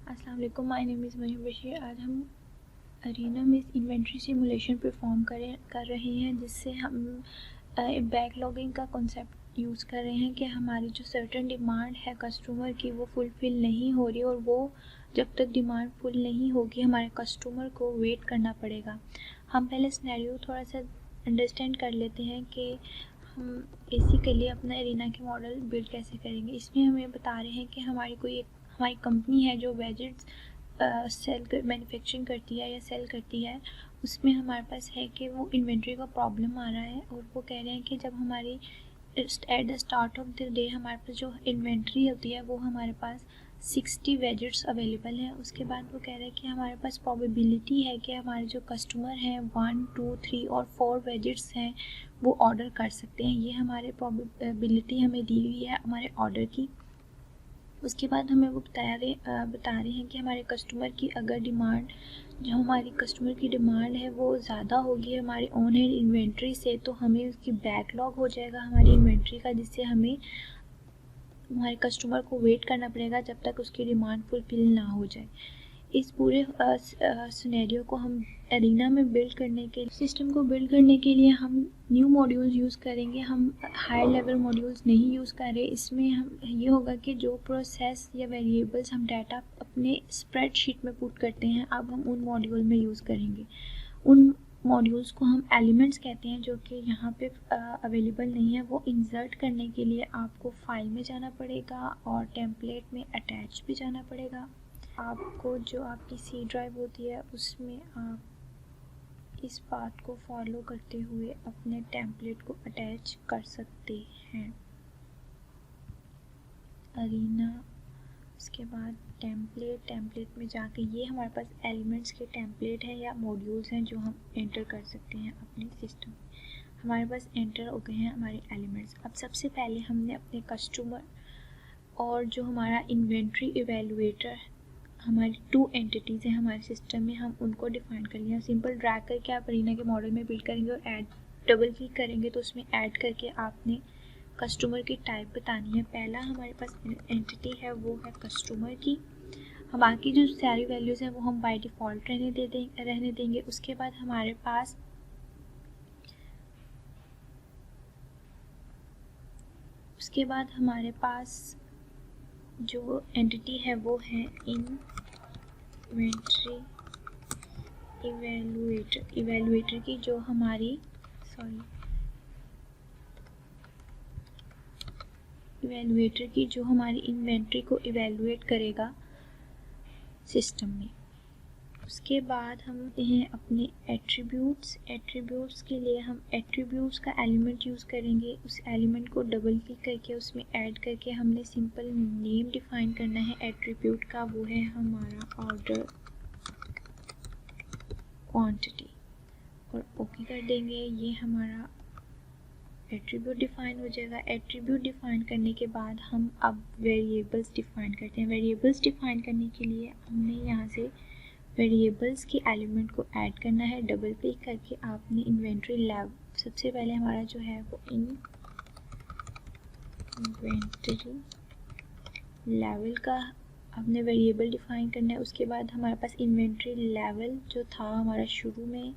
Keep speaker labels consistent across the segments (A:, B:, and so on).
A: अस्सलाम वालेकुम, my name is Maryam Bashir. आज हम अरीना में इन्वेंट्री सिमुलेशन परफॉर्म कर रहे हैं, जिससे हम बैकलॉगिंग का कॉन्सेप्ट यूज़ कर रहे हैं कि हमारी जो सर्टेन डिमांड है कस्टमर की वो फुलफ़िल नहीं हो रही, और वो जब तक डिमांड फुल नहीं होगी हमारे कस्टमर को वेट करना पड़ेगा। हम पहले सिनेरियो थोड़ा सा अंडरस्टैंड कर लेते हैं कि हम बेसिकली अपना अरीना के मॉडल बिल्ड कैसे करेंगे। इसमें हम ये बता रहे हैं कि हमारी कंपनी है जो वेजेट्स मैन्युफैक्चरिंग करती है या सेल करती है। उसमें हमारे पास है कि वो इन्वेंट्री का प्रॉब्लम आ रहा है, और वो कह रहे हैं कि जब हमारी at the start of the day हमारे पास जो इन्वेंट्री होती है वो हमारे पास 60 वेजेट्स अवेलेबल हैं। उसके बाद वो कह रहे हैं कि हमारे पास प्रोबेबिलिटी है कि हमारे जो कस्टमर हैं 1, 2, 3 और 4 वेजेट्स हैं वो ऑर्डर कर सकते हैं। ये हमारे प्रोबेबिलिटी हमें दी हुई है हमारे ऑर्डर की। उसके बाद हमें वो बता रहे हैं कि हमारे कस्टमर की अगर डिमांड जो हमारी कस्टमर की डिमांड है वो ज़्यादा होगी हमारी ऑन हैंड इन्वेंट्री से, तो हमें उसकी बैकलॉग हो जाएगा हमारी इन्वेंट्री का, जिससे हमें हमारे कस्टमर को वेट करना पड़ेगा जब तक उसकी डिमांड फुलफिल ना हो जाए। इस पूरे सिनेरियो को हम अरीना में सिस्टम को बिल्ड करने के लिए हम न्यू मॉड्यूल्स यूज़ करेंगे। हम हायर लेवल मॉड्यूल्स नहीं यूज़ कर रहे। इसमें हम ये होगा कि जो प्रोसेस या वेरिएबल्स हम डाटा अपने स्प्रेडशीट में पुट करते हैं, अब हम उन मॉड्यूल में यूज़ करेंगे। उन मॉड्यूल्स को हम एलिमेंट्स कहते हैं, जो कि यहाँ पे अवेलेबल नहीं है। वो इंसर्ट करने के लिए आपको फाइल में जाना पड़ेगा और टेम्पलेट में अटैच भी जाना पड़ेगा। आपको जो आपकी सी ड्राइव होती है उसमें आप इस बात को फॉलो करते हुए अपने टेम्पलेट को अटैच कर सकते हैं। अरीना, उसके बाद टेम्पलेट में जाके ये हमारे पास एलिमेंट्स के टेम्पलेट हैं या मॉड्यूल्स हैं जो हम एंटर कर सकते हैं अपने सिस्टम में। हमारे पास एंटर हो गए हैं हमारे एलिमेंट्स। अब सबसे पहले हमने अपने कस्टमर और जो हमारा इन्वेंट्री इवेलुएटर, हमारी 2 एंटिटीज़ हैं हमारे सिस्टम में, हम उनको डिफाइन कर लिया। सिंपल ड्रैग करके आप अरीना के मॉडल में बिल्ड करेंगे और ऐड डबल क्लिक करेंगे तो उसमें ऐड करके आपने कस्टमर की टाइप बतानी है। पहला हमारे पास एंटिटी है वो है कस्टमर की। हम बाकी जो सारी वैल्यूज़ हैं वो हम बाय डिफ़ॉल्ट रहने देंगे। उसके बाद हमारे पास जो एंटिटी है वो है इन्वेंट्री इवेलुएटर की, जो हमारी इन्वेंट्री को इवेलुएट करेगा सिस्टम में। उसके बाद हम हैं अपने एट्रीब्यूट्स के लिए हम एट्रीब्यूट्स का एलिमेंट यूज़ करेंगे। उस एलिमेंट को डबल क्लिक करके उसमें ऐड करके हमने सिंपल नेम डिफाइन करना है एट्रीब्यूट का, वो है हमारा ऑर्डर क्वांटिटी, और ओके कर देंगे। ये हमारा एट्रीब्यूट डिफाइन हो जाएगा। एट्रीब्यूट डिफाइन करने के बाद हम अब वेरिएबल्स डिफाइन करते हैं। वेरिएबल्स डिफाइन करने के लिए हमने यहाँ से वेरिएबल्स के एलिमेंट को ऐड करना है। डबल क्लिक करके आपने इन्वेंट्री लेवल, सबसे पहले हमारा जो है वो इन्वेंट्री लेवल का आपने वेरिएबल डिफाइन करना है। उसके बाद हमारे पास इन्वेंट्री लेवल जो था हमारा शुरू में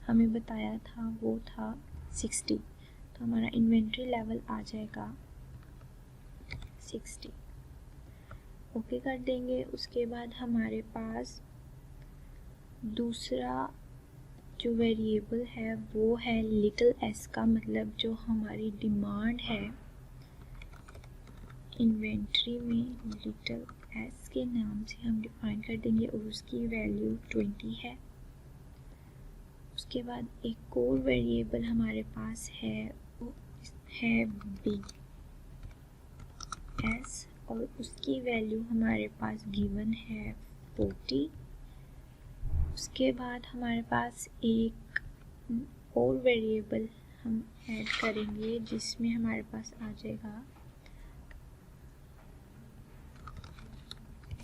A: हमें बताया था वो था 60, तो हमारा इन्वेंट्री लेवल आ जाएगा 60। ओके कर देंगे। उसके बाद हमारे पास दूसरा जो वेरिएबल है वो है लिटिल एस का, मतलब जो हमारी डिमांड है इन्वेंट्री में लिटिल एस के नाम से हम डिफाइन कर देंगे, और उसकी वैल्यू 20 है। उसके बाद एक और वेरिएबल हमारे पास है वो है बिग एस, और उसकी वैल्यू हमारे पास गिवन है 40। उसके बाद हमारे पास एक और वेरिएबल हम ऐड करेंगे जिसमें हमारे पास आ जाएगा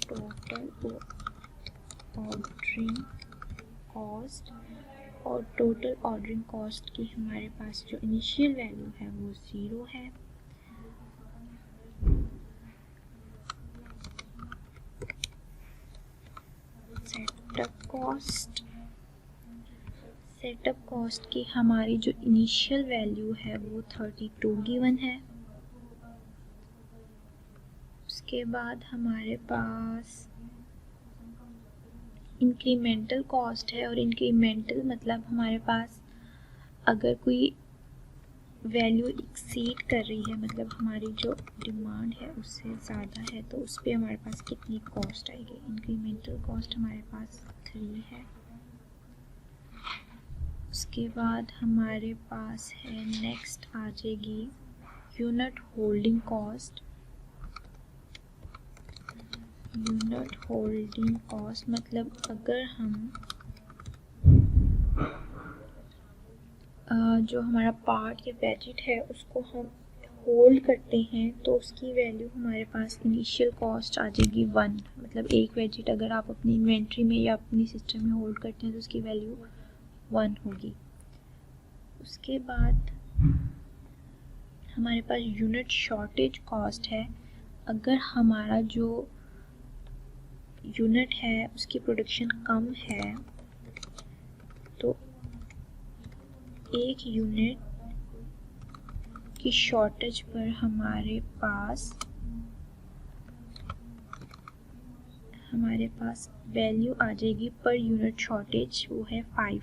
A: टोटल ऑर्डरिंग कॉस्ट, और टोटल ऑर्डरिंग कॉस्ट की हमारे पास जो इनिशियल वैल्यू है वो 0 है। सेटअप कॉस्ट की हमारी जो इनिशियल वैल्यू है वो 32 गिवन है। उसके बाद हमारे पास इंक्रीमेंटल कॉस्ट है, और इंक्रीमेंटल मतलब हमारे पास अगर कोई वैल्यू एक्सीड कर रही है, मतलब हमारी जो डिमांड है उससे ज़्यादा है, तो उस पर हमारे पास कितनी कॉस्ट आएगी। इंक्रीमेंटल कॉस्ट हमारे पास 3 है। उसके बाद हमारे पास है नेक्स्ट आ जाएगी unit holding cost. Unit holding cost मतलब अगर हम जो हमारा पार्ट या गैजेट है उसको हम होल्ड करते हैं तो उसकी वैल्यू हमारे पास इनिशियल कॉस्ट आ जाएगी 1। मतलब एक गैजेट अगर आप अपनी इन्वेंट्री में या अपनी सिस्टम में होल्ड करते हैं तो उसकी वैल्यू 1 होगी। उसके बाद हमारे पास यूनिट शॉर्टेज कॉस्ट है। अगर हमारा जो यूनिट है उसकी प्रोडक्शन कम है तो एक यूनिट की शॉर्टेज पर हमारे पास वैल्यू आ जाएगी पर यूनिट शॉर्टेज, वो है 5।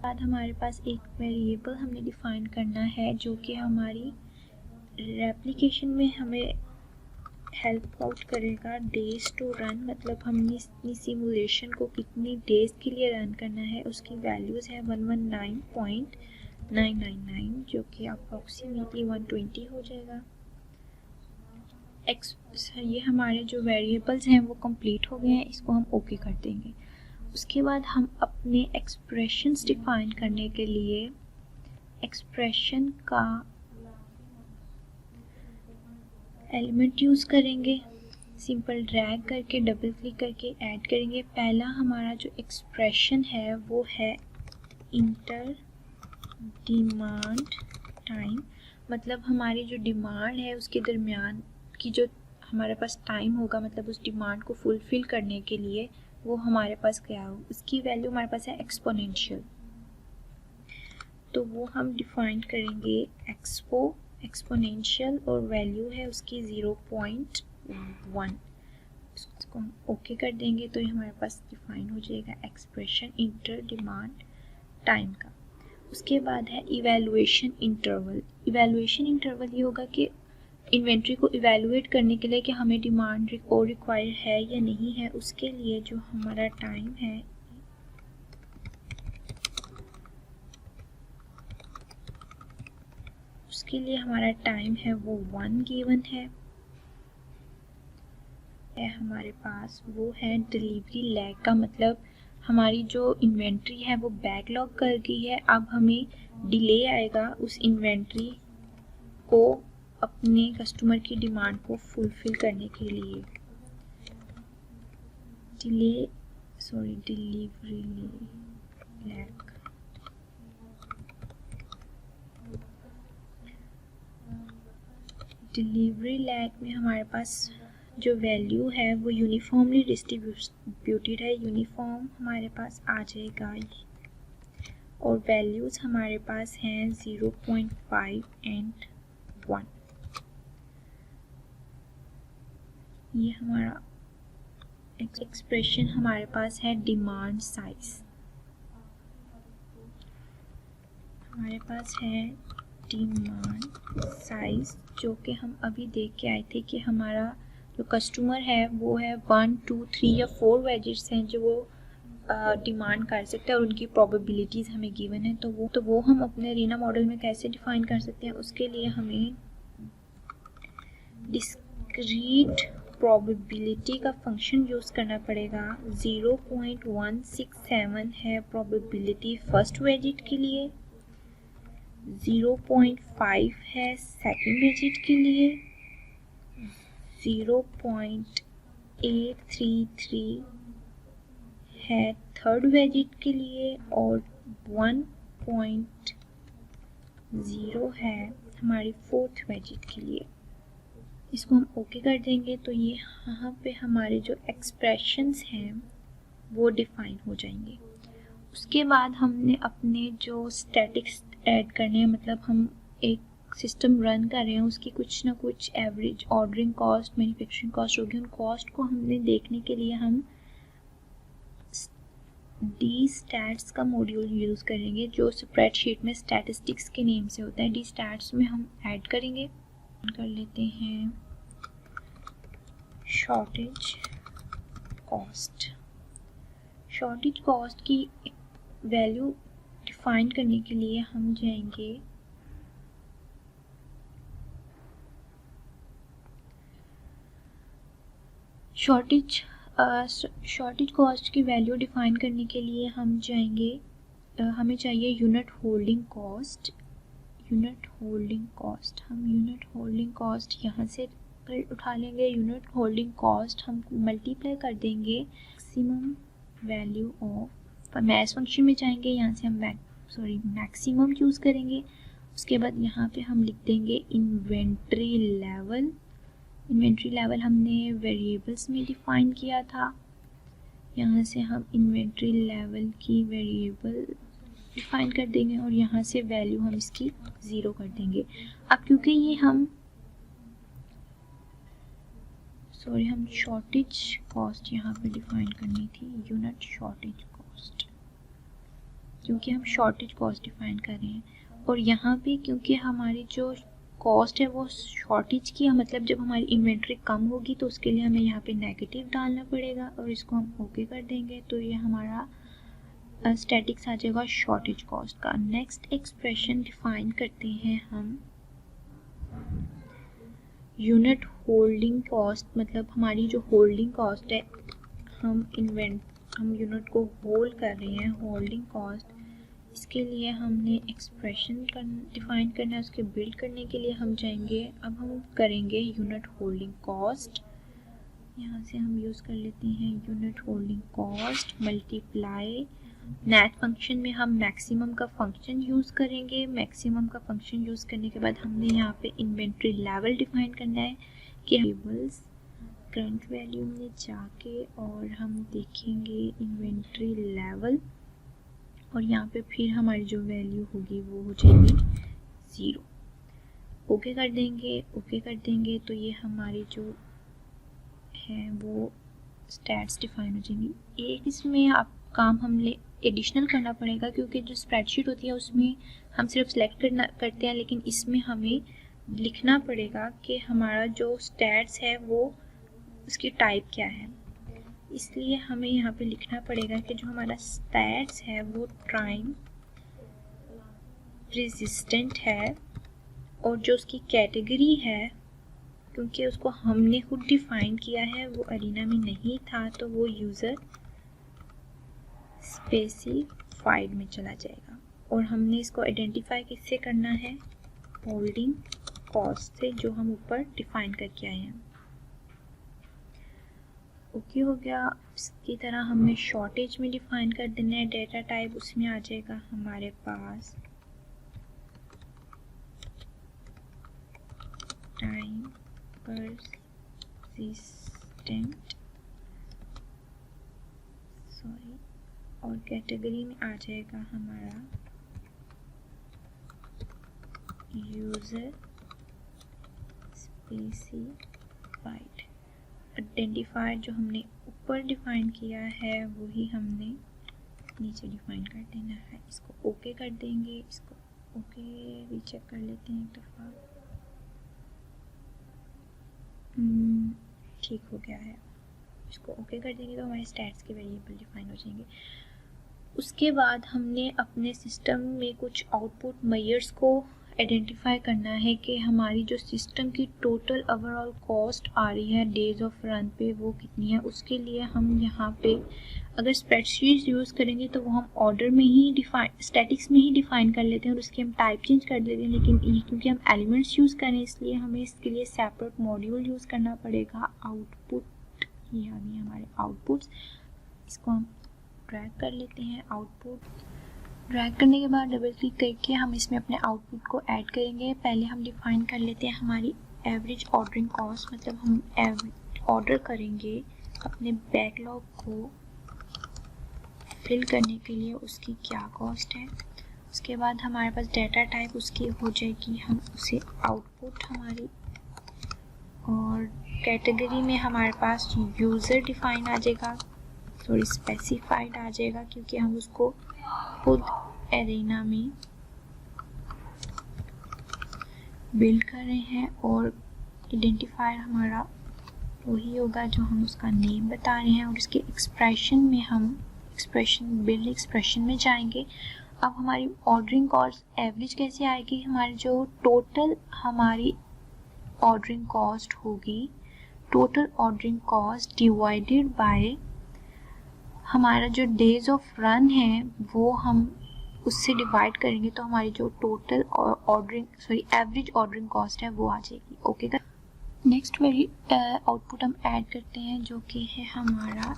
A: बाद हमारे पास एक वेरिएबल हमने डिफाइन करना है जो कि हमारी रेप्लिकेशन में हमें हेल्प आउट करेगा। डेज टू रन मतलब हमने अपनी सिमुलेशन को कितनी डेज के लिए रन करना है उसकी वैल्यूज़ है 119.999 जो कि अप्रॉक्सीमेटली 120 हो जाएगा। ये हमारे जो वेरिएबल्स हैं वो कंप्लीट हो गए हैं, इसको हम ओके कर देंगे। उसके बाद हम अपने एक्सप्रेशंस डिफाइन करने के लिए एक्सप्रेशन का एलिमेंट यूज़ करेंगे। सिंपल ड्रैग करके डबल क्लिक करके ऐड करेंगे। पहला हमारा जो एक्सप्रेशन है वो है इंटर डिमांड टाइम, मतलब हमारी जो डिमांड है उसके दरमियान की जो हमारे पास टाइम होगा, मतलब उस डिमांड को फुलफिल करने के लिए वो हमारे पास क्या हो, उसकी वैल्यू हमारे पास है एक्सपोनेंशियल। तो वो हम डिफाइन करेंगे एक्सपोनेंशियल और वैल्यू है उसकी 0.1। इसको हम ओके कर देंगे तो ये हमारे पास डिफाइन हो जाएगा एक्सप्रेशन इंटर डिमांड टाइम का। उसके बाद है इवैल्यूएशन इंटरवल। इवैल्यूएशन इंटरवल ये होगा कि इन्वेंट्री को इवैल्यूएट करने के लिए कि हमें डिमांड और रिक्वायर है या नहीं है, उसके लिए जो हमारा टाइम है उसके लिए हमारा टाइम है वो 1 गिवन है। हमारे पास वो है डिलीवरी लैग का मतलब हमारी जो इन्वेंट्री है वो बैकलॉग कर गई है, अब हमें डिले आएगा उस इन्वेंट्री को अपने कस्टमर की डिमांड को फुलफिल करने के लिए। Delivery lag. डिलीवरी लैग में हमारे पास जो वैल्यू है वो यूनिफॉर्मली डिस्ट्रीब्यूटेड है। यूनिफॉर्म हमारे पास आ जाएगा और वैल्यूज़ हमारे पास हैं 0.5 एंड 1। ये हमारा एक्सप्रेशन हमारे पास है डिमांड साइज। हमारे पास है डिमांड साइज जो कि हम अभी देख के आए थे कि हमारा जो कस्टमर है वो है 1, 2, 3 या 4 वेजेट्स हैं जो वो डिमांड कर सकते हैं और उनकी प्रोबेबिलिटीज़ हमें गिवन है। तो वो हम अपने अरीना मॉडल में कैसे डिफाइन कर सकते हैं, उसके लिए हमें डिस्क्रीट प्रोबेबिलिटी का फंक्शन यूज़ करना पड़ेगा। 0.167 है प्रोबेबिलिटी फर्स्ट वेजिट के लिए, 0.5 है सेकंड वेजिट के लिए, 0.833 है थर्ड वेजिट के लिए और 1.0 है हमारी फोर्थ वेजिट के लिए। इसको हम ओके कर देंगे तो ये यहाँ पे हमारे जो एक्सप्रेशंस हैं वो डिफाइन हो जाएंगे। उसके बाद हमने अपने जो स्टैटिक्स ऐड करने हैं, मतलब हम एक सिस्टम रन कर रहे हैं, उसकी कुछ ना कुछ average ordering cost, manufacturing cost होगी, उन कॉस्ट को हमने देखने के लिए हम डी स्टैट्स का मॉड्यूल यूज़ करेंगे, जो स्प्रेडशीट में स्टैटिस्टिक्स के नेम से होता है। डी स्टैट्स में हम ऐड करेंगे, कर लेते हैं शॉर्टेज कॉस्ट। शॉर्टेज कॉस्ट की वैल्यू डिफाइन करने के लिए हम जाएंगे शॉर्टेज कॉस्ट की वैल्यू डिफाइन करने के लिए हम जाएंगे, हमें चाहिए यूनिट होल्डिंग कॉस्ट। हम यूनिट होल्डिंग कॉस्ट यहाँ से उठा लेंगे। यूनिट होल्डिंग कॉस्ट हम मल्टीप्लाई कर देंगे maximum value of, math function में जाएंगे, यहाँ से हम मैक्सिमम चूज़ करेंगे। उसके बाद यहाँ पे हम लिख देंगे इन्वेंट्री लेवल हमने वेरिएबल्स में डिफाइन किया था, यहाँ से हम इन्वेंट्री लेवल की वेरिएबल डिफाइन कर देंगे और यहाँ से वैल्यू हम इसकी 0 कर देंगे। अब क्योंकि ये हम शॉर्टेज कॉस्ट यहाँ पे डिफाइन करनी थी, यूनिट शॉर्टेज कॉस्ट, क्योंकि हम शॉर्टेज कॉस्ट डिफाइन कर रहे हैं। और यहाँ पे क्योंकि हमारी जो कॉस्ट है वो शॉर्टेज की, मतलब जब हमारी इन्वेंट्री कम होगी तो उसके लिए हमें यहाँ पे नेगेटिव डालना पड़ेगा और इसको हम ओके कर देंगे, तो ये हमारा स्टैटिक्स आ जाएगा शॉर्टेज कॉस्ट का। नेक्स्ट एक्सप्रेशन डिफाइन करते हैं हम यूनिट होल्डिंग कॉस्ट, मतलब हमारी जो होल्डिंग कॉस्ट है, हम यूनिट को होल्ड कर रहे हैं, होल्डिंग कॉस्ट, इसके लिए हमने एक्सप्रेशन डिफाइन करना है। उसके बिल्ड करने के लिए हम जाएंगे, अब हम करेंगे यूनिट होल्डिंग कॉस्ट, यहाँ से हम यूज़ कर लेते हैं unit holding cost multiply, net function में हम मैक्सिमम का फंक्शन यूज़ करेंगे। मैक्सिमम का फंक्शन यूज़ करने के बाद हमने यहाँ पे इन्वेंट्री लेवल डिफाइन करना है कि टेबल्स करंट वैल्यू में जाके और हम देखेंगे इन्वेंट्री लेवल, और यहाँ पे फिर हमारी जो वैल्यू होगी वो हो जाएगी 0। ओके कर देंगे तो ये हमारी जो है वो स्टैट्स डिफाइन हो जाएंगी। एक इसमें आप काम हमने एडिशनल करना पड़ेगा, क्योंकि जो स्प्रेडशीट होती है उसमें हम सिर्फ सेलेक्ट करते हैं, लेकिन इसमें हमें लिखना पड़ेगा कि हमारा जो स्टैट्स है वो उसकी टाइप क्या है। इसलिए हमें यहाँ पे लिखना पड़ेगा कि जो हमारा स्टैट्स है वो टाइम रेजिस्टेंट है, और जो उसकी कैटेगरी है, क्योंकि उसको हमने खुद डिफाइन किया है, वो अरीना में नहीं था, तो वो यूज़र स्पेसिफाइड में चला जाएगा। और हमने इसको आइडेंटिफाई किससे करना है, होल्डिंग कॉस्ट से, जो हम ऊपर डिफाइन करके आए हैं। ओके हो गया। इसकी तरह हमने शॉर्टेज में डिफाइन कर देना है डेटा टाइप, उसमें आ जाएगा हमारे पास टाइम परसिस्टेंट, और कैटेगरी में आ जाएगा हमारा यूजर स्पेसिफाइड। आइडेंटिफायर जो हमने ऊपर डिफाइन किया है वही हमने नीचे डिफाइन कर देना है। इसको ओके कर देंगे, इसको ओके भी चेक कर लेते हैं एक दफ़ा। ठीक हो गया है। इसको ओके कर देंगे तो हमारे स्टैट्स के वेरिएबल डिफाइन हो जाएंगे। उसके बाद हमने अपने सिस्टम में कुछ आउटपुट मेजर्स को आइडेंटिफाई करना है कि हमारी जो सिस्टम की टोटल ओवरऑल कॉस्ट आ रही है डेज ऑफ रन पे वो कितनी है। उसके लिए हम यहाँ पे अगर स्प्रेडशीट यूज़ करेंगे तो वो हम ऑर्डर में ही स्टैटिक्स में ही डिफाइन कर लेते हैं और उसकी हम टाइप चेंज कर देते हैं, लेकिन ये क्योंकि हम एलिमेंट्स यूज़ करें इसलिए हमें इसके लिए सेपरेट मॉड्यूल यूज़ करना पड़ेगा। आउटपुट, ये आ गए हमारे आउटपुट्स, इसको हम ड्रैग कर लेते हैं। आउटपुट ड्रैग करने के बाद डबल क्लिक करके हम इसमें अपने आउटपुट को ऐड करेंगे। पहले हम डिफाइन कर लेते हैं हमारी एवरेज ऑर्डरिंग कॉस्ट, मतलब हम ऑर्डर करेंगे अपने बैकलॉग को फिल करने के लिए उसकी क्या कॉस्ट है। उसके बाद हमारे पास डाटा टाइप उसकी हो जाएगी, हम उसे आउटपुट हमारी, और कैटेगरी में हमारे पास यूज़र डिफाइन आ जाएगा, सॉरी स्पेसिफाइड आ जाएगा, क्योंकि हम उसको खुद एरिना में बिल्ड कर रहे हैं। और आइडेंटिफायर हमारा वही होगा जो हम उसका नेम बता रहे हैं। और इसके एक्सप्रेशन में हम बिल्ड एक्सप्रेशन में जाएंगे। अब हमारी ऑर्डरिंग कॉस्ट एवरेज कैसे आएगी, हमारी जो टोटल हमारी ऑर्डरिंग कॉस्ट होगी, total ordering cost divided by हमारा जो डेज ऑफ रन है वो हम उससे डिवाइड करेंगे, तो हमारी जो टोटल एवरेज ऑर्डरिंग कॉस्ट है वो आ जाएगी। ओके का नेक्स्ट वेरी आउटपुट हम ऐड करते हैं जो कि है हमारा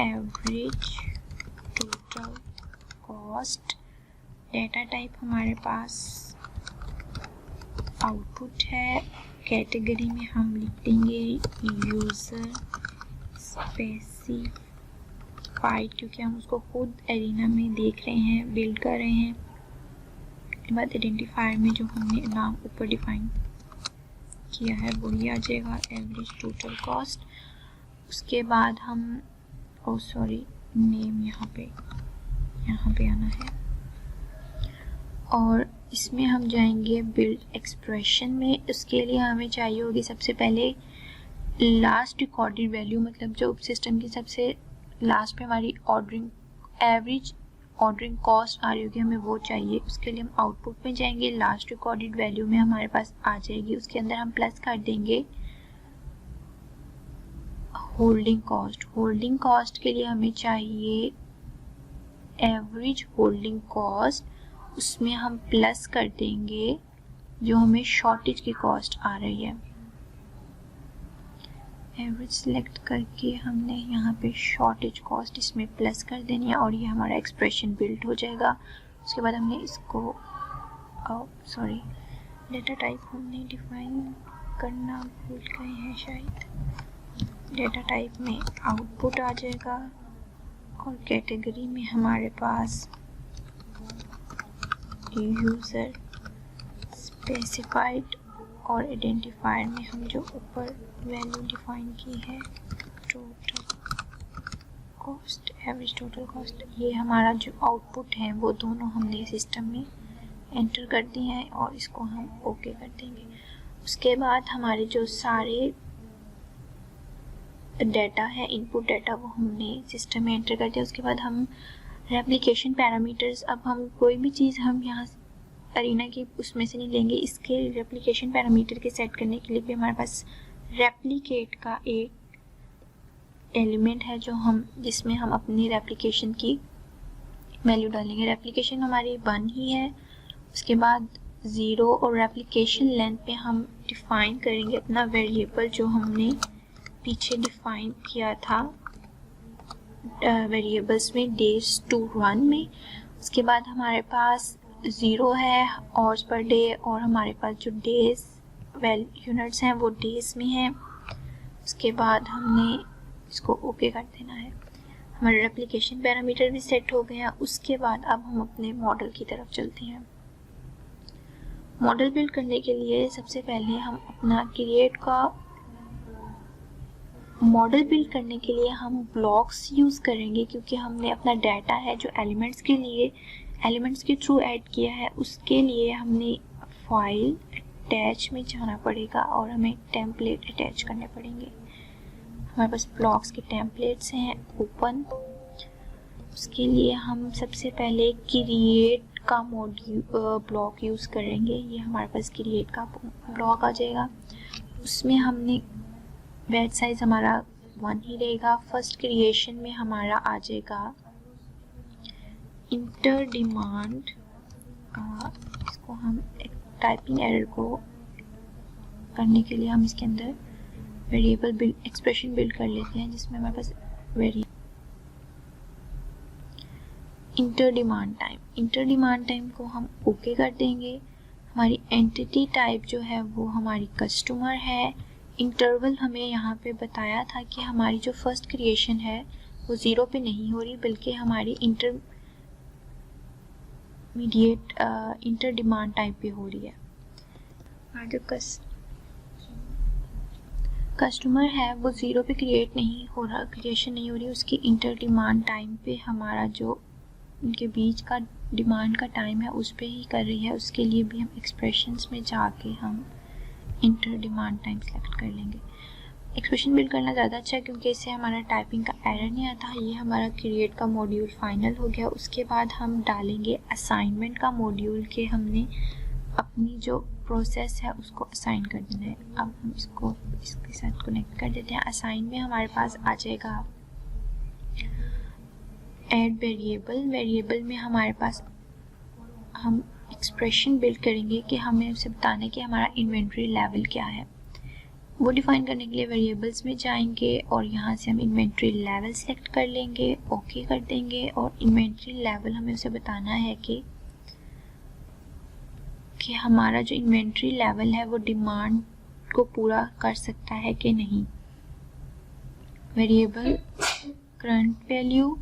A: average total cost. Data type हमारे पास आउटपुट है, कैटेगरी में हम लिख देंगे यूज़र स्पेसिफाइड, क्योंकि हम उसको खुद एरिना में देख रहे हैं, बिल्ड कर रहे हैं। उसके बाद आइडेंटिफायर में जो हमने नाम ऊपर डिफाइन किया है वही आ जाएगा, एवरेज टोटल कॉस्ट। उसके बाद हम नेम यहाँ पे आना है, और इसमें हम जाएंगे बिल्ड एक्सप्रेशन में। उसके लिए हमें चाहिए होगी सबसे पहले लास्ट रिकॉर्डेड वैल्यू, मतलब जो सिस्टम की सबसे लास्ट पे हमारी एवरेज ऑर्डरिंग कॉस्ट आ रही होगी, हमें वो चाहिए। उसके लिए हम आउटपुट में जाएंगे, लास्ट रिकॉर्डेड वैल्यू में हमारे पास आ जाएगी, उसके अंदर हम प्लस कर देंगे होल्डिंग कॉस्ट। होल्डिंग कॉस्ट के लिए हमें चाहिए एवरेज होल्डिंग कॉस्ट, उसमें हम प्लस कर देंगे जो हमें शॉर्टेज की कॉस्ट आ रही है। एवरेज सेलेक्ट करके हमने यहाँ पे शॉर्टेज कॉस्ट इसमें प्लस कर देनी है, और ये हमारा एक्सप्रेशन बिल्ड हो जाएगा। उसके बाद हमने इसको डेटा टाइप हमने डिफाइन करना भूल गए हैं शायद। डेटा टाइप में आउटपुट आ जाएगा, और कैटेगरी में हमारे पास यूज़र स्पेसिफाइड, और आइडेंटिफायर में हम जो ऊपर वैल्यू डिफाइन की है total cost, average total cost, ये हमारा जो आउटपुट है वो दोनों हमने सिस्टम में एंटर कर दिए हैं, और इसको हम ओके कर देंगे। उसके बाद हमारे जो सारे डाटा है, इनपुट डाटा, वो हमने सिस्टम में एंटर कर दिया। उसके बाद हम रेप्लिकेशन पैरामीटर्स, अब हम कोई भी चीज़ हम यहाँ एरिना की उसमें से नहीं लेंगे, इसके रेप्लिकेशन पैरामीटर के सेट करने के लिए भी हमारे पास रेप्लिकेट का एक एलिमेंट है जिसमें हम अपनी रेप्लिकेशन की वैल्यू डालेंगे। रेप्लिकेशन हमारी 1 ही है। उसके बाद 0 और रेप्लिकेशन लेंथ पे हम डिफाइन करेंगे अपना वेरिएबल जो हमने पीछे डिफाइन किया था वेरिएबल्स में डेज टू रन में। उसके बाद हमारे पास 0 है आवर्स पर डे, और हमारे पास जो डेज यूनिट्स हैं वो डेज में हैं। उसके बाद हमने इसको ओके कर देना है। हमारे रेप्लिकेशन पैरामीटर भी सेट हो गया। उसके बाद अब हम अपने मॉडल की तरफ चलते हैं। मॉडल बिल्ड करने के लिए सबसे पहले हम अपना मॉडल बिल्ड करने के लिए हम ब्लॉक्स यूज़ करेंगे, क्योंकि हमने अपना डाटा है जो एलिमेंट्स के थ्रू ऐड किया है, उसके लिए हमने फाइल अटैच में जाना पड़ेगा और हमें टेम्पलेट अटैच करने पड़ेंगे। हमारे पास ब्लॉक्स के टेम्पलेट्स हैं ओपन। उसके लिए हम सबसे पहले क्रिएट का ब्लॉक यूज़ करेंगे। ये हमारे पास क्रिएट का ब्लॉक आ जाएगा। उसमें हमने बैच साइज हमारा 1 ही रहेगा। फर्स्ट क्रिएशन में हमारा आ जाएगा इंटर डिमांड। इसको हम एक टाइपिंग एरर को करने के लिए हम इसके अंदर वेरिएबल एक्सप्रेशन बिल्ड कर लेते हैं, जिसमें हमारे पास इंटर डिमांड टाइम को हम ओके कर देंगे। हमारी एंटिटी टाइप जो है वो हमारी कस्टमर है। इंटरवल हमें यहाँ पे बताया था कि हमारी जो फर्स्ट क्रिएशन है वो 0 पे नहीं हो रही, बल्कि हमारी इंटर डिमांड टाइप पे हो रही है। और जो कस्टमर है वो 0 पे क्रिएशन नहीं हो रही, उसकी इंटर डिमांड टाइम पे हमारा जो उनके बीच का डिमांड का टाइम है उस पे ही कर रही है। उसके लिए भी हम एक्सप्रेशंस में जाके हम इंटर डिमांड टाइम सेलेक्ट कर लेंगे। एक्सप्रेशन बिल्ड करना ज़्यादा अच्छा है क्योंकि इससे हमारा टाइपिंग का एरर नहीं आता। ये हमारा क्रिएट का मॉड्यूल फाइनल हो गया। उसके बाद हम डालेंगे असाइनमेंट का मॉड्यूल के हमने अपनी जो प्रोसेस है उसको असाइन कर देना है। अब हम इसके साथ कनेक्ट कर देते हैं। असाइन में हमारे पास आ जाएगा ऐड वेरिएबल में हमारे पास हम एक्सप्रेशन बिल्ड करेंगे कि हमें उसे बताना है कि हमारा इन्वेंट्री लेवल क्या है। वो डिफाइन करने के लिए वेरिएबल्स में जाएंगे और यहाँ से हम इन्वेंट्री लेवल सेलेक्ट कर लेंगे, ओके कर देंगे। और इन्वेंट्री लेवल हमें उसे बताना है कि हमारा जो इन्वेंट्री लेवल है वो डिमांड को पूरा कर सकता है कि नहीं। वेरिएबल करंट वैल्यू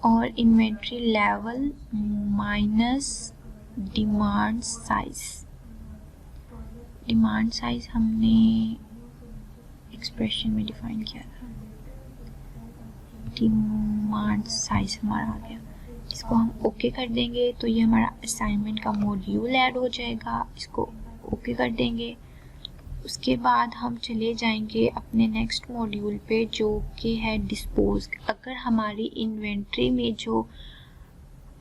A: और inventory level minus demand size हमने एक्सप्रेशन में डिफाइन किया था। डिमांड साइज हमारा आ गया। इसको हम ओके कर देंगे तो ये हमारा असाइनमेंट का मॉड्यूल ऐड हो जाएगा। इसको ओके कर देंगे। उसके बाद हम चले जाएंगे अपने नेक्स्ट मॉड्यूल पे जो कि है डिस्पोज। अगर हमारी इन्वेंट्री में जो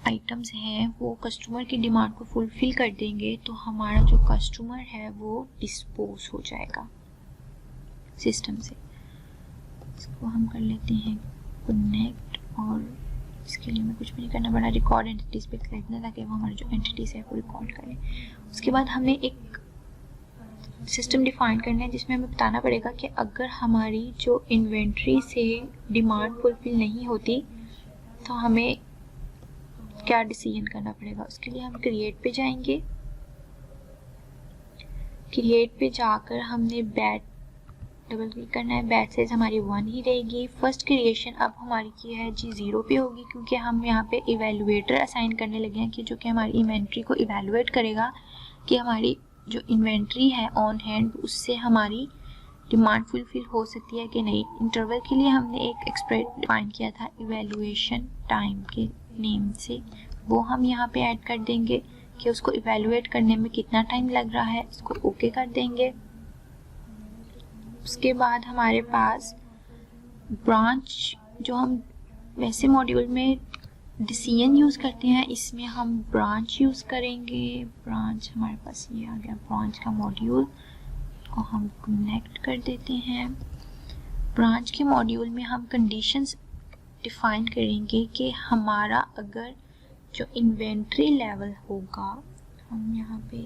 A: आइटम्स हैं वो कस्टमर की डिमांड को फुलफिल कर देंगे तो हमारा जो कस्टमर है वो डिस्पोज हो जाएगा सिस्टम से। इसको हम कर लेते हैं कनेक्ट और इसके लिए हमें कुछ भी नहीं करना पड़ा। रिकॉर्ड एंटिटीज पे क्लिक करना ताकि वो हमारे जो एंटिटीज है वो रिकॉर्ड करें। उसके बाद हमें एक सिस्टम डिफाइन करना है जिसमें हमें बताना पड़ेगा कि अगर हमारी जो इन्वेंट्री से डिमांड फुलफिल नहीं होती तो हमें क्या डिसीजन करना पड़ेगा। उसके लिए हम क्रिएट पे जाएंगे। क्रिएट पे जाकर हमने बैट डबल क्लिक करना है। बैट साइज हमारी 1 ही रहेगी। फर्स्ट क्रिएशन अब हमारी की है जी 0 पे होगी क्योंकि हम यहाँ पे इवेलुएटर असाइन करने लगे हैं कि जो कि हमारी इन्वेंट्री को इवेलुएट करेगा कि हमारी जो इन्वेंट्री है ऑन हैंड उससे हमारी डिमांड फुलफिल हो सकती है कि नहीं। इंटरवल के लिए हमने एक एक्सप्रेस डिफाइन किया था इवेलुएशन टाइम के नेम से, वो हम यहाँ पे ऐड कर देंगे कि उसको इवेलुएट करने में कितना टाइम लग रहा है। इसको ओके कर देंगे। उसके बाद हमारे पास ब्रांच, जो हम वैसे मॉड्यूल में डिसीजन यूज़ करते हैं, इसमें हम ब्रांच यूज़ करेंगे। ब्रांच हमारे पास ये आ गया, ब्रांच का मॉड्यूल को हम कनेक्ट कर देते हैं। ब्रांच के मॉड्यूल में हम कंडीशंस डिफाइन करेंगे कि हमारा अगर जो इन्वेंट्री लेवल होगा, हम यहाँ पे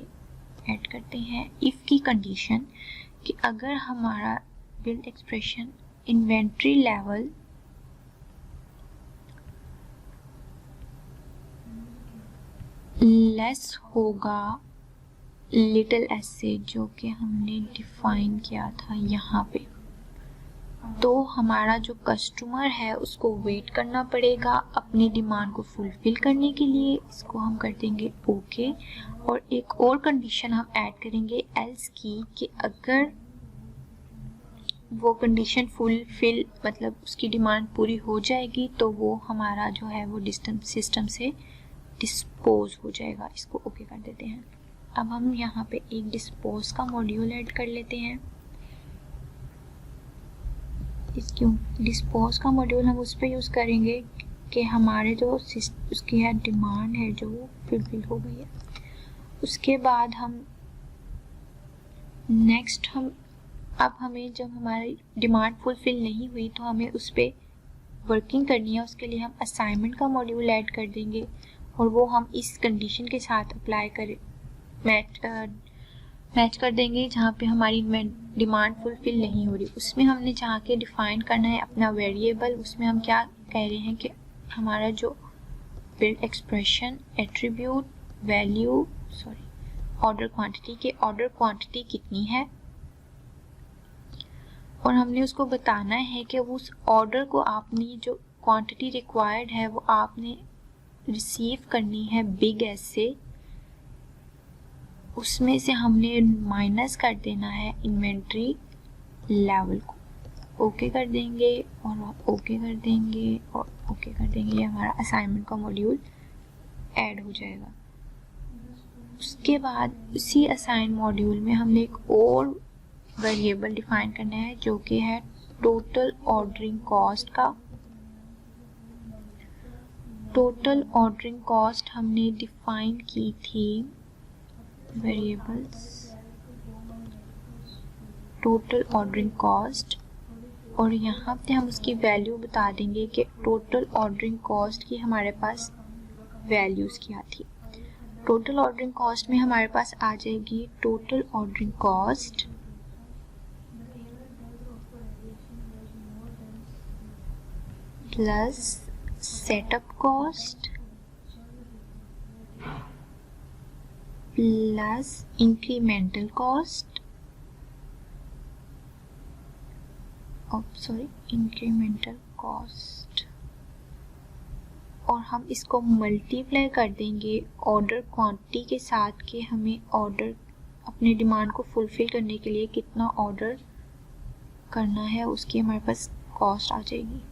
A: ऐड करते हैं इफ़ की कंडीशन कि अगर हमारा build expression inventory level less होगा लिटिल एस से, जो कि हमने डिफाइन किया था यहाँ पे, तो हमारा जो कस्टमर है उसको वेट करना पड़ेगा अपनी डिमांड को फुलफिल करने के लिए। इसको हम कर देंगे ओके। और एक और कंडीशन हम ऐड करेंगे एल्स की कि अगर वो कंडीशन फुलफिल मतलब उसकी डिमांड पूरी हो जाएगी तो वो हमारा जो है वो सिस्टम से डिस्पोज हो जाएगा। इसको ओके कर देते हैं। अब हम यहाँ पे एक डिस्पोज का मॉड्यूल ऐड कर लेते हैं। इसकी डिस्पोज का मॉड्यूल हम उस पर यूज़ करेंगे कि हमारे जो उसकी है डिमांड है जो वो फुलफिल हो गई है। उसके बाद हम नेक्स्ट अब हमें जब हमारी डिमांड फुलफिल नहीं हुई तो हमें उस पर वर्किंग करनी है। उसके लिए हम असाइनमेंट का मॉड्यूल ऐड कर देंगे और वो हम इस कंडीशन के साथ अप्लाई करें मैच कर देंगे जहाँ पे हमारी डिमांड फुलफिल नहीं हो रही। उसमें हमने जहाँ के डिफाइन करना है अपना वेरिएबल, उसमें हम क्या कह रहे हैं कि हमारा जो build expression attribute value order quantity की ऑर्डर क्वांटिटी कितनी है और हमने उसको बताना है कि उस ऑर्डर को आपने जो क्वांटिटी रिक्वायर्ड है वो आपने रिसीव करनी है बिग एस से, उसमें से हमने माइनस कर देना है इन्वेंट्री लेवल को। ओके कर देंगे और ओके कर देंगे और ओके कर देंगे, ये हमारा असाइनमेंट का मॉड्यूल ऐड हो जाएगा। उसके बाद उसी असाइन मॉड्यूल में हमने एक और वेरिएबल डिफाइन करना है जो कि है टोटल ऑर्डरिंग कॉस्ट का। टोटल ऑर्डरिंग कॉस्ट हमने डिफाइन की थी वेरिएबल्स टोटल ऑर्डरिंग कॉस्ट, और यहाँ पे हम उसकी वैल्यू बता देंगे कि टोटल ऑर्डरिंग कॉस्ट की हमारे पास वैल्यूज़ क्या थी। टोटल ऑर्डरिंग कॉस्ट में हमारे पास आ जाएगी total ordering cost plus setup cost plus incremental cost, incremental cost, और हम इसको मल्टीप्लाई कर देंगे ऑर्डर क्वांटिटी के साथ कि हमें ऑर्डर अपने डिमांड को फुलफिल करने के लिए कितना ऑर्डर करना है, उसकी हमारे पास कॉस्ट आ जाएगी।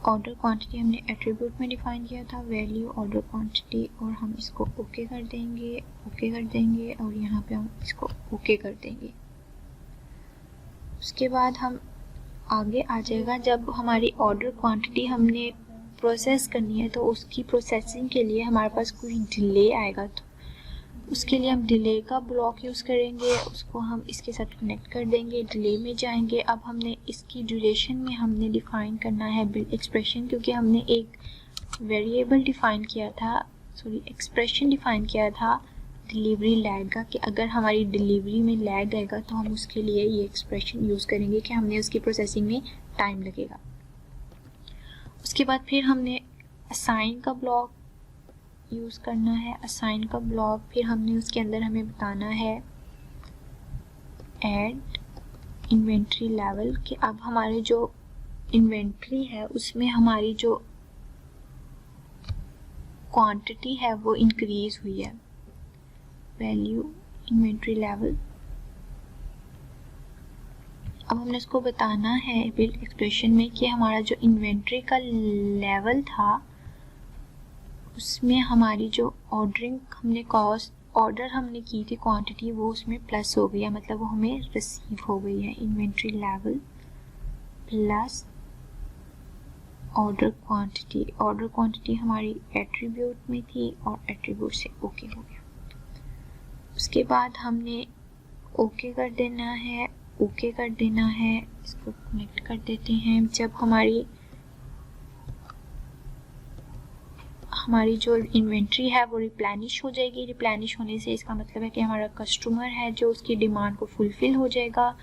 A: ऑर्डर क्वांटिटी हमने एट्रीब्यूट में डिफाइन किया था, वैल्यू ऑर्डर क्वांटिटी, और हम इसको ओके कर देंगे और यहाँ पे हम इसको ओके कर देंगे। उसके बाद हम आगे आ जाएगा जब हमारी ऑर्डर क्वांटिटी हमने प्रोसेस करनी है तो उसकी प्रोसेसिंग के लिए हमारे पास कोई डिले आएगा, तो उसके लिए हम डिले का ब्लॉक यूज़ करेंगे, उसको हम इसके साथ कनेक्ट कर देंगे, डिले में जाएंगे। अब हमने इसकी ड्यूरेशन में हमने डिफ़ाइन करना है बिल्ड एक्सप्रेशन, क्योंकि हमने एक वेरिएबल डिफ़ाइन किया था, एक्सप्रेशन डिफ़ाइन किया था डिलीवरी लैग का, कि अगर हमारी डिलीवरी में लैग आएगा तो हम उसके लिए ये एक्सप्रेशन यूज़ करेंगे कि हमने उसकी प्रोसेसिंग में टाइम लगेगा। उसके बाद फिर हमने असाइन का ब्लॉक यूज़ करना है, असाइन का ब्लॉक फिर हमने उसके अंदर हमें बताना है ऐड इन्वेंट्री लेवल, कि अब हमारे जो इन्वेंट्री है उसमें हमारी जो क्वांटिटी है वो इंक्रीज हुई है, वैल्यू इन्वेंट्री लेवल। अब हमने इसको बताना है बिल्ड एक्सप्रेशन में कि हमारा जो इन्वेंट्री का लेवल था उसमें हमारी जो ऑर्डरिंग हमने कॉस्ट ऑर्डर हमने की थी क्वांटिटी वो उसमें प्लस हो गई है, मतलब वो हमें रिसीव हो गई है। Inventory level plus order quantity हमारी एट्रीब्यूट में थी और एट्रीब्यूट से ओके हो गया। उसके बाद हमने ओके कर देना है, इसको कनेक्ट कर देते हैं। जब हमारी जो इन्वेंट्री है वो रिप्लेनिश हो जाएगी, रिप्लेनिश होने से इसका मतलब है कि हमारा कस्टमर है जो उसकी डिमांड को फुलफिल हो जाएगा,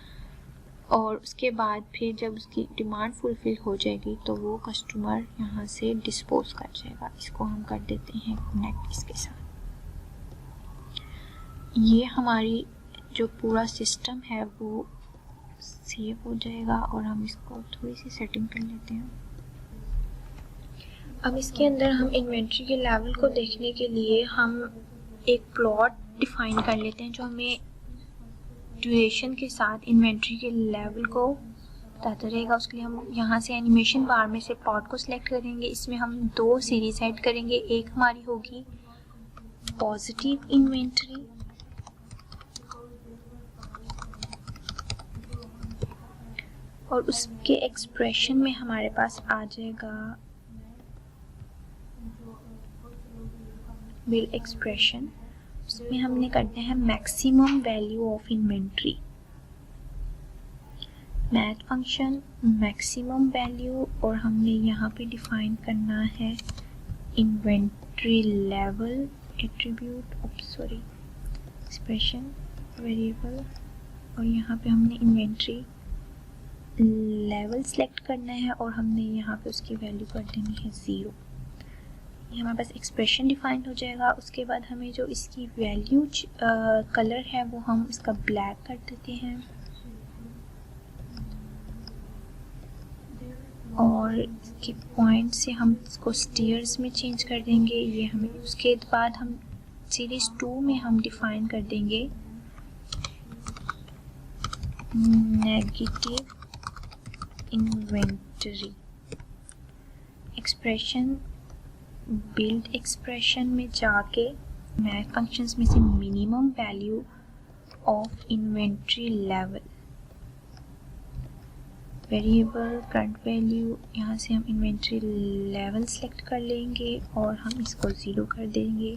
A: और उसके बाद फिर जब उसकी डिमांड फुलफिल हो जाएगी तो वो कस्टमर यहाँ से डिस्पोज कर जाएगा। इसको हम कर देते हैं कनेक्ट इसके साथ। ये हमारी जो पूरा सिस्टम है वो सेव हो जाएगा, और हम इसको थोड़ी सी सेटिंग कर लेते हैं। अब इसके अंदर हम इन्वेंट्री के लेवल को देखने के लिए हम एक प्लॉट डिफाइन कर लेते हैं जो हमें ड्यूरेशन के साथ इन्वेंट्री के लेवल को बताता रहेगा। उसके लिए हम यहाँ से एनिमेशन बार में से प्लॉट को सिलेक्ट करेंगे। इसमें हम दो सीरीज ऐड करेंगे, एक हमारी होगी पॉजिटिव इन्वेंट्री और उसके एक्सप्रेशन में हमारे पास आ जाएगा बिल्ड एक्सप्रेशन। उसमें हमने करना है maximum value of inventory, math function maximum value, और हमने यहाँ पे डिफाइन करना है inventory level attribute expression variable, और यहाँ पे हमने इन्वेंट्री लेवल सेलेक्ट करना है और हमने यहाँ पे उसकी वैल्यू कर देनी है 0। ये हमारे पास एक्सप्रेशन डिफाइन हो जाएगा। उसके बाद हमें जो इसकी वैल्यू कलर है वो हम इसका ब्लैक कर देते हैं और इसके पॉइंट से हम इसको स्टेयर्स में चेंज कर देंगे। ये हमें उसके बाद हम सीरीज 2 में हम डिफाइन कर देंगे negative inventory expression. Build expression में जाके मैथ फंक्शंस में से minimum value of inventory level variable current value, यहाँ से हम इन्वेंट्री लेवल सेलेक्ट कर लेंगे और हम इसको 0 कर देंगे,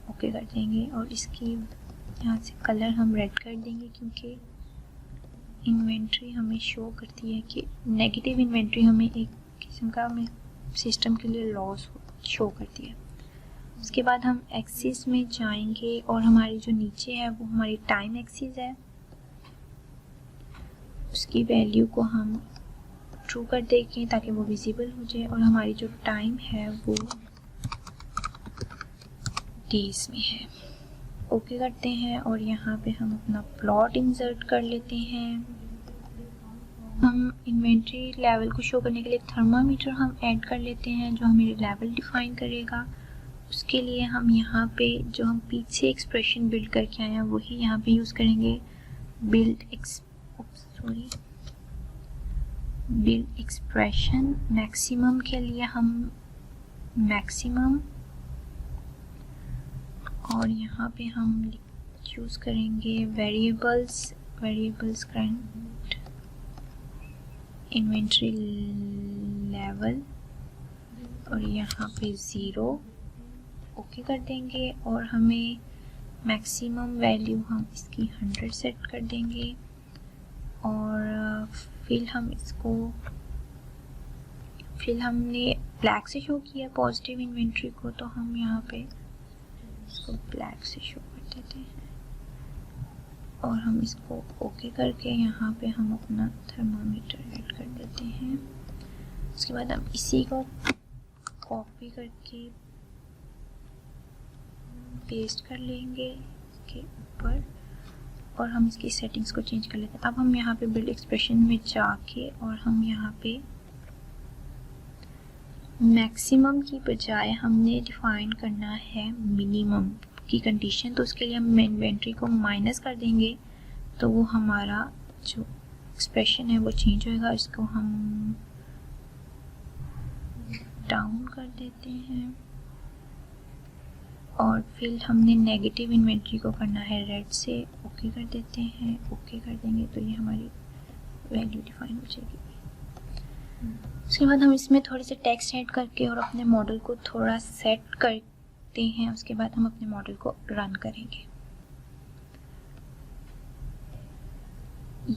A: ओके कर देंगे। और इसकी यहाँ से कलर हम रेड कर देंगे क्योंकि इन्वेंट्री हमें शो करती है कि नेगेटिव इन्वेंट्री हमें एक किस्म का हमें सिस्टम के लिए लॉस शो करती है। उसके बाद हम एक्सिस में जाएंगे और हमारी जो नीचे है वो हमारी टाइम एक्सिस है, उसकी वैल्यू को हम ट्रू कर देंगे ताकि वो विजिबल हो जाए और हमारी जो टाइम है वो डेज में है। ओके करते हैं और यहाँ पे हम अपना प्लॉट इंसर्ट कर लेते हैं। हम इन्वेंट्री लेवल को शो करने के लिए थर्मामीटर हम ऐड कर लेते हैं जो हमें लेवल डिफाइन करेगा। उसके लिए हम यहाँ पे जो हम पीछे एक्सप्रेशन बिल्ड करके आए हैं वही यहाँ पे यूज़ करेंगे। बिल्ड एक्सप्रेशन मैक्सिमम के लिए हम मैक्सिमम और यहाँ पे हम यूज़ करेंगे वेरिएबल्स करंट इन्वेंट्री लेवल और यहाँ पे 0 ओके कर देंगे और हमें मैक्सिमम वैल्यू हम इसकी 100 सेट कर देंगे और फिर हमने ब्लैक से शो किया पॉजिटिव इन्वेंट्री को, तो हम यहाँ पे इसको ब्लैक से शो कर देते हैं और हम इसको ओके करके यहाँ पे हम अपना थर्मामीटर ऐड कर देते हैं। उसके बाद हम इसी को कॉपी करके पेस्ट कर लेंगे इसके ऊपर और हम इसकी सेटिंग्स को चेंज कर लेते हैं। अब हम यहाँ पे बिल्ड एक्सप्रेशन में जाके और हम यहाँ पे मैक्सिमम की बजाय हमने डिफाइन करना है मिनिमम की कंडीशन, तो उसके लिए हम इन्वेंट्री को माइनस कर देंगे तो वो हमारा जो एक्सप्रेशन है वो चेंज होएगा। इसको हम डाउन कर देते हैं और फिर हमने नेगेटिव इन्वेंट्री को करना है रेड से, ओके कर देते हैं। ओके कर देंगे तो ये हमारी वैल्यू डिफाइन हो जाएगी। उसके बाद हम इसमें थोड़े से टेक्स्ट ऐड करके और अपने मॉडल को थोड़ा सेट करते हैं। उसके बाद हम अपने मॉडल को रन करेंगे।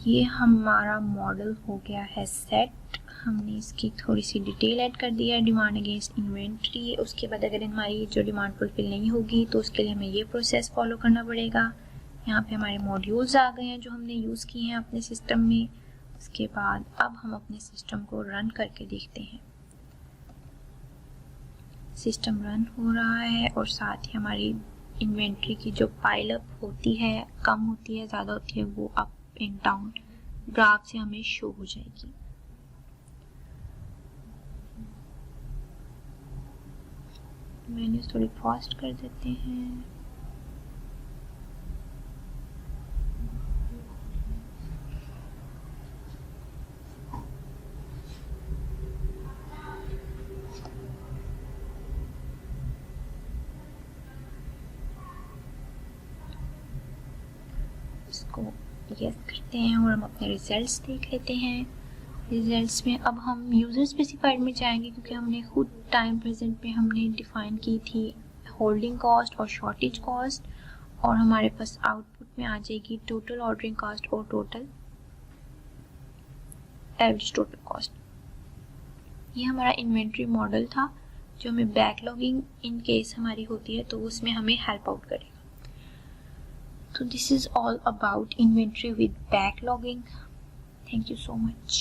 A: ये हमारा मॉडल हो गया है सेट। हमने इसकी थोड़ी सी डिटेल ऐड कर दिया है, डिमांड अगेंस्ट इन्वेंट्री। उसके बाद अगर हमारी जो डिमांड फुलफिल नहीं होगी तो उसके लिए हमें ये प्रोसेस फॉलो करना पड़ेगा। यहाँ पे हमारे मॉड्यूल्स आ गए हैं जो हमने यूज़ किए हैं अपने सिस्टम में। उसके बाद अब हम अपने सिस्टम को रन करके देखते हैं। सिस्टम रन हो रहा है और साथ ही हमारी इन्वेंट्री की जो पाइल अप होती है, कम होती है, ज़्यादा होती है, वो अप एंड डाउन ग्राफ से हमें शो हो जाएगी। मेन्यूज थोड़ी फास्ट कर देते हैं। इसको यस करते हैं और हम अपने रिजल्ट्स देख लेते हैं। रिजल्ट्स में अब हम यूज़र स्पेसिफाइड में जाएंगे क्योंकि हमने खुद टाइम प्रेजेंट पे हमने डिफाइन की थी होल्डिंग कॉस्ट और शॉर्टेज कॉस्ट, और हमारे पास आउटपुट में आ जाएगी टोटल ऑर्डरिंग कॉस्ट और टोटल एवरेज टोटल कॉस्ट। ये हमारा इन्वेंट्री मॉडल था जो हमें बैकलॉगिंग इन केस हमारी होती है तो उसमें हमें हेल्प आउट करेगा। So this is all about inventory with backlogging. Thank you so much.